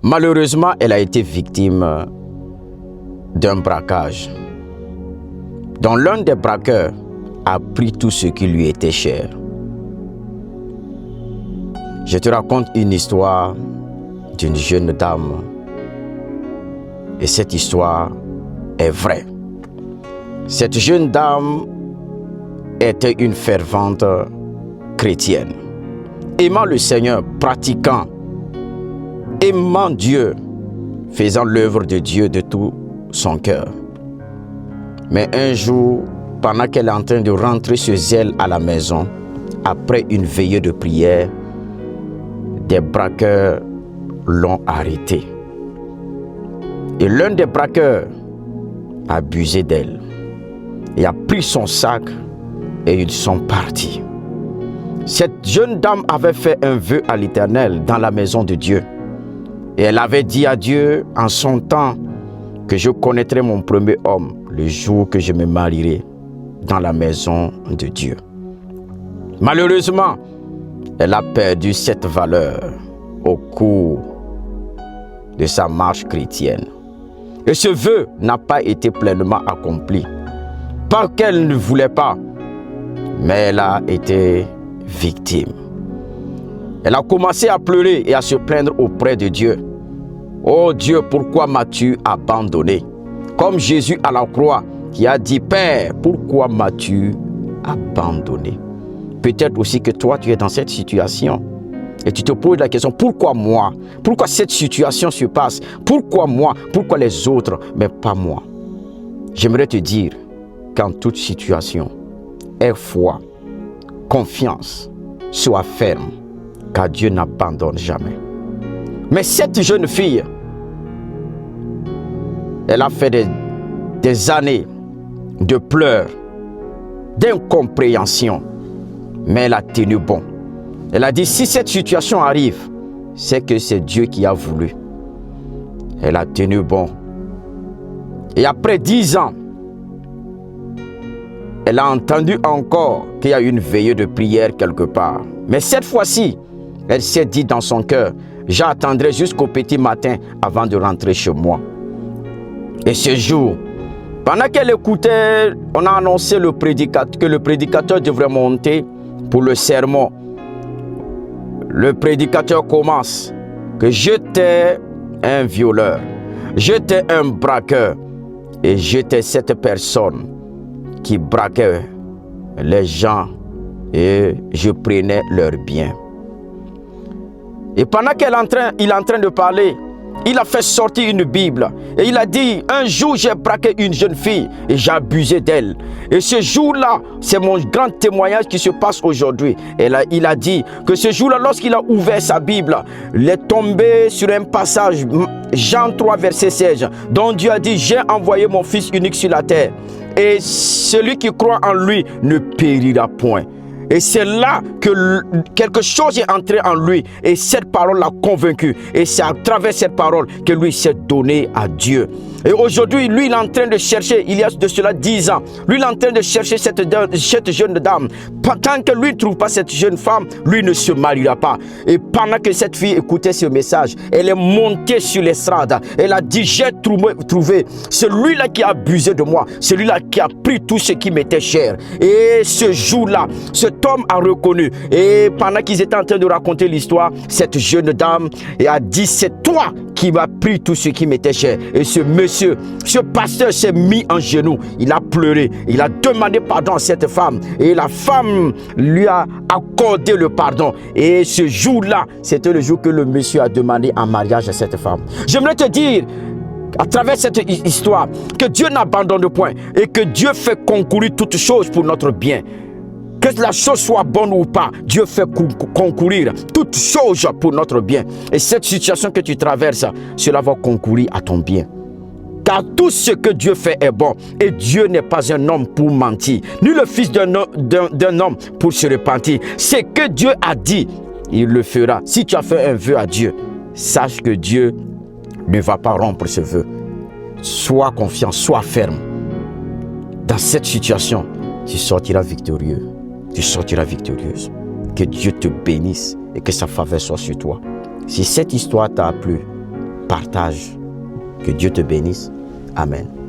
Malheureusement, elle a été victime d'un braquage, dont l'un des braqueurs a pris tout ce qui lui était cher. Je te raconte une histoire d'une jeune dame, et cette histoire est vraie. Cette jeune dame était une fervente chrétienne, aimant le Seigneur, pratiquant, aimant Dieu, faisant l'œuvre de Dieu de tout son cœur. Mais un jour, pendant qu'elle est en train de rentrer chez elle à la maison, après une veillée de prière, des braqueurs l'ont arrêtée. Et l'un des braqueurs a abusé d'elle et a pris son sac et ils sont partis. Cette jeune dame avait fait un vœu à l'Éternel dans la maison de Dieu. Et elle avait dit à Dieu en son temps que je connaîtrai mon premier homme le jour que je me marierai dans la maison de Dieu. Malheureusement, elle a perdu cette valeur au cours de sa marche chrétienne. Et ce vœu n'a pas été pleinement accompli. Pas qu'elle ne voulait pas, mais elle a été victime. Elle a commencé à pleurer et à se plaindre auprès de Dieu. Oh Dieu, pourquoi m'as-tu abandonné? Comme Jésus à la croix qui a dit, Père, pourquoi m'as-tu abandonné? Peut-être aussi que toi, tu es dans cette situation et tu te poses la question, pourquoi moi? Pourquoi cette situation se passe? Pourquoi moi? Pourquoi les autres, mais pas moi? J'aimerais te dire qu'en toute situation, aie foi, confiance, sois ferme, car Dieu n'abandonne jamais. Mais cette jeune fille, elle a fait des années de pleurs, d'incompréhension, mais elle a tenu bon. Elle a dit, si cette situation arrive, c'est que c'est Dieu qui a voulu. Elle a tenu bon. Et après 10 ans, elle a entendu encore qu'il y a une veillée de prière quelque part. Mais cette fois-ci, elle s'est dit dans son cœur, j'attendrai jusqu'au petit matin avant de rentrer chez moi. Et ce jour, pendant qu'elle écoutait, on a annoncé que le prédicateur devrait monter pour le sermon. Le prédicateur commence que j'étais un violeur, j'étais un braqueur et j'étais cette personne qui braquait les gens et je prenais leurs biens. Et pendant qu'il est en train de parler, il a fait sortir une Bible et il a dit, un jour j'ai braqué une jeune fille et j'ai abusé d'elle. Et ce jour-là, c'est mon grand témoignage qui se passe aujourd'hui. Et là, il a dit que ce jour-là, lorsqu'il a ouvert sa Bible, il est tombé sur un passage, Jean 3, verset 16, dont Dieu a dit, j'ai envoyé mon Fils unique sur la terre. Et celui qui croit en lui ne périra point. Et c'est là que quelque chose est entré en lui et cette parole l'a convaincu. Et c'est à travers cette parole que lui s'est donné à Dieu. Et aujourd'hui, lui, il est en train de chercher, il y a de cela 10 ans, lui, il est en train de chercher cette jeune dame. Tant que lui ne trouve pas cette jeune femme, lui ne se mariera pas. Et pendant que cette fille écoutait ce message, elle est montée sur l'estrade. Elle a dit, j'ai trouvé celui-là qui a abusé de moi, celui-là qui a pris tout ce qui m'était cher. Et ce jour-là, cet homme a reconnu. Et pendant qu'ils étaient en train de raconter l'histoire, cette jeune dame a dit, c'est toi qui m'a pris tout ce qui m'était cher. Et ce monsieur, ce pasteur s'est mis en genoux. Il a pleuré. Il a demandé pardon à cette femme. Et la femme lui a accordé le pardon. Et ce jour-là, c'était le jour que le monsieur a demandé en mariage à cette femme. J'aimerais te dire, à travers cette histoire, que Dieu n'abandonne point et que Dieu fait concourir toutes choses pour notre bien. Que la chose soit bonne ou pas, Dieu fait concourir toutes choses pour notre bien. Et cette situation que tu traverses, cela va concourir à ton bien. Car tout ce que Dieu fait est bon. Et Dieu n'est pas un homme pour mentir, ni le fils d'un homme pour se repentir. Ce que Dieu a dit, il le fera. Si tu as fait un vœu à Dieu, sache que Dieu ne va pas rompre ce vœu. Sois confiant, sois ferme. Dans cette situation, tu sortiras victorieux. Tu sortiras victorieuse. Que Dieu te bénisse et que sa faveur soit sur toi. Si cette histoire t'a plu, partage. Que Dieu te bénisse. Amen.